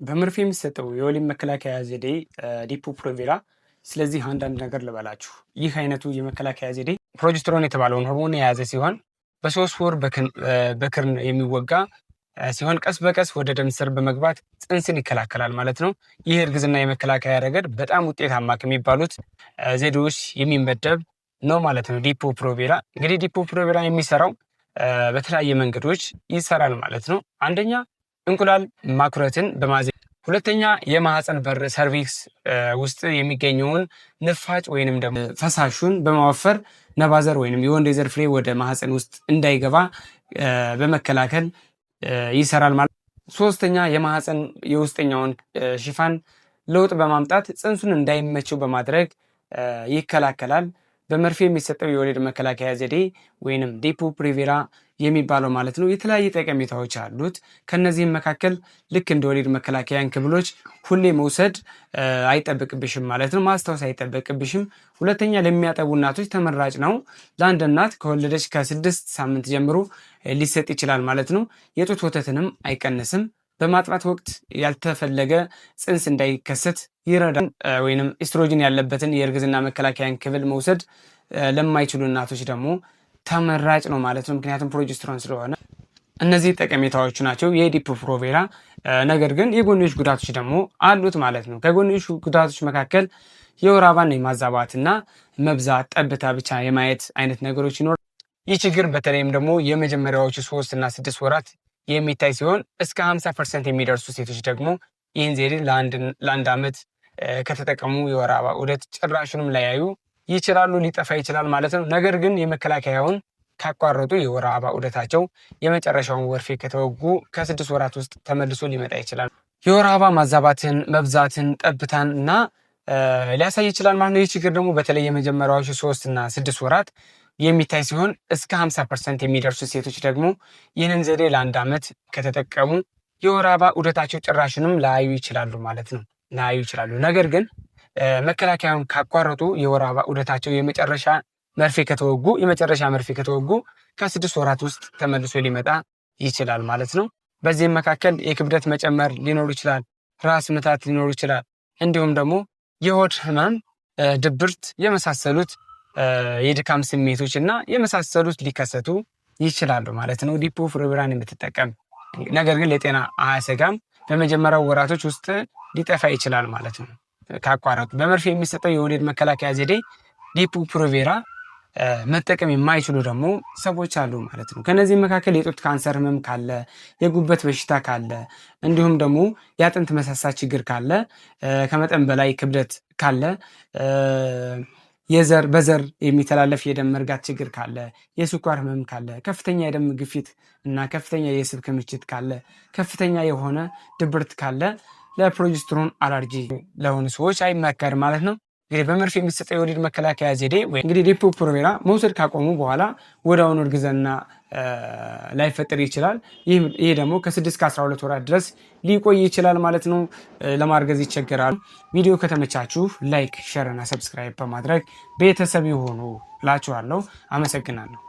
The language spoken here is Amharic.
በመርፌ የሚሰጠው የወሊድ መከላከያ ዘዴ ዲፖ-ፕሮቬራ። ስለዚህ አንዳንድ ነገር ልበላችሁ። ይህ አይነቱ የመከላከያ ዘዴ ፕሮጀስትሮን የተባለውን ሆርሞን የያዘ ሲሆን በ3 ወር በክርን የሚወጋ ሲሆን ቀስ በቀስ ወደ ደም ስር በመግባት ጽንስን ይከላከላል ማለት ነው። ይህ እርግዝና የመከላከያ ረገድ በጣም ውጤታማ ከሚባሉት ዘዴዎች የሚመደብ ነው ማለት ነው ዲፖ-ፕሮቬራ። እንግዲህ ዲፖ-ፕሮቬራ የሚሰራው በተለያየ መንገዶች ይሰራል ማለት ነው። አንደኛ እንቁላል ማኩረትን በማዘ ሁለተኛ የማህፀን በር ሰርቪክስ ውስጥ የሚገኘውን ንፋጭ ወይንም ደግሞ ፈሳሹን በማወፈር ነባዘር ወይንም የወንድ የዘር ፍሬ ወደ ማህፀን ውስጥ እንዳይገባ በመከላከል ይሰራል ማለት። ሶስተኛ የማህፀን የውስጠኛውን ሽፋን ለውጥ በማምጣት ጽንሱን እንዳይመቸው በማድረግ ይከላከላል። በመርፌ የሚሰጠው የወሊድ መከላከያ ዘዴ ወይንም ዲፖ-ፕሮቬራ የሚባለው ማለት ነው የተለያየ ጠቀሜታዎች አሉት። ከነዚህም መካከል ልክ እንደ ወሊድ መከላከያ እንክብሎች ሁሌ መውሰድ አይጠበቅብሽም ማለት ነው፣ ማስታወስ አይጠበቅብሽም። ሁለተኛ ለሚያጠቡ እናቶች ተመራጭ ነው። ለአንድ እናት ከወለደች ከ6 ሳምንት ጀምሮ ሊሰጥ ይችላል ማለት ነው። የጡት ወተትንም አይቀንስም። በማጥባት ወቅት ያልተፈለገ ጽንስ እንዳይከሰት ይረዳል። ወይንም ኤስትሮጅን ያለበትን የእርግዝና መከላከያ እንክብል መውሰድ ለማይችሉ እናቶች ደግሞ ተመራጭ ነው ማለት ነው፣ ምክንያቱም ፕሮጀስትሮን ስለሆነ። እነዚህ ጠቀሜታዎቹ ናቸው የዲፖ-ፕሮቬራ። ነገር ግን የጎንዮሽ ጉዳቶች ደግሞ አሉት ማለት ነው። ከጎንዮሽ ጉዳቶች መካከል የወር አበባን የማዛባትና መብዛት፣ ጠብታ ብቻ የማየት አይነት ነገሮች ይኖራል። ይህ ችግር በተለይም ደግሞ የመጀመሪያዎቹ 3 እና 6 ወራት የሚታይ ሲሆን እስከ 50% የሚደርሱ ሴቶች ደግሞ ይህን ዘዴ ለአንድ ዓመት ከተጠቀሙ የወር አበባ ዑደት ጭራሹንም ላያዩ ይችላሉ፣ ሊጠፋ ይችላል ማለት ነው። ነገር ግን የመከላከያውን ካቋረጡ የወር አበባ ዑደታቸው የመጨረሻውን ወርፌ ከተወጉ ከ6 ወራት ውስጥ ተመልሶ ሊመጣ ይችላል። የወር አበባ ማዛባትን፣ መብዛትን፣ ጠብታን እና ሊያሳይ ይችላል ማለት ነው። ይህ ችግር ደግሞ በተለይ የመጀመሪያዎቹ 3 እና 6 ወራት የሚታይ ሲሆን እስከ 50% የሚደርሱ ሴቶች ደግሞ ይህንን ዘዴ ለአንድ ዓመት ከተጠቀሙ የወር አበባ ዑደታቸው ጭራሽንም ላያዩ ይችላሉ ማለት ነው፣ ላያዩ ይችላሉ። ነገር ግን መከላከያውን ካቋረጡ የወር አበባ ዑደታቸው የመጨረሻ መርፌ ከተወጉ ከ6 ወራት ውስጥ ተመልሶ ሊመጣ ይችላል ማለት ነው። በዚህም መካከል የክብደት መጨመር ሊኖሩ ይችላል፣ ራስ ምታት ሊኖሩ ይችላል፣ እንዲሁም ደግሞ የሆድ ህመም፣ ድብርት የመሳሰሉት የድካም ስሜቶች እና የመሳሰሉት ሊከሰቱ ይችላሉ ማለት ነው ዲፖ-ፕሮቬራን የምትጠቀም። ነገር ግን ለጤና አያሰጋም። በመጀመሪያው ወራቶች ውስጥ ሊጠፋ ይችላል ማለት ነው ካቋረጡ። በመርፌ የሚሰጠው የወሊድ መከላከያ ዘዴ ዲፖ-ፕሮቬራ መጠቀም የማይችሉ ደግሞ ሰዎች አሉ ማለት ነው። ከነዚህ መካከል የጡት ካንሰር ህመም ካለ፣ የጉበት በሽታ ካለ፣ እንዲሁም ደግሞ የአጥንት መሳሳት ችግር ካለ፣ ከመጠን በላይ ክብደት ካለ፣ በዘር የሚተላለፍ የደም መርጋት ችግር ካለ፣ የስኳር ህመም ካለ፣ ከፍተኛ የደም ግፊት እና ከፍተኛ የስብ ክምችት ካለ፣ ከፍተኛ የሆነ ድብርት ካለ ለፕሮጀስትሮን አለርጂ ለሆኑ ሰዎች አይመከርም ማለት ነው። እንግዲህ በመርፌ የሚሰጠው የወሊድ መከላከያ ዘዴ እንግዲህ ዲፖ-ፕሮቬራ መውሰድ ካቆሙ በኋላ ወዲያውኑ እርግዝና ላይፈጠር ይችላል። ይህ ደግሞ ከ6 እስከ 12 ወራት ድረስ ሊቆይ ይችላል ማለት ነው። ለማርገዝ ይቸገራሉ። ቪዲዮ ከተመቻችሁ ላይክ፣ ሼር እና ሰብስክራይብ በማድረግ ቤተሰብ ይሁኑ እላችኋለሁ። አመሰግናለሁ።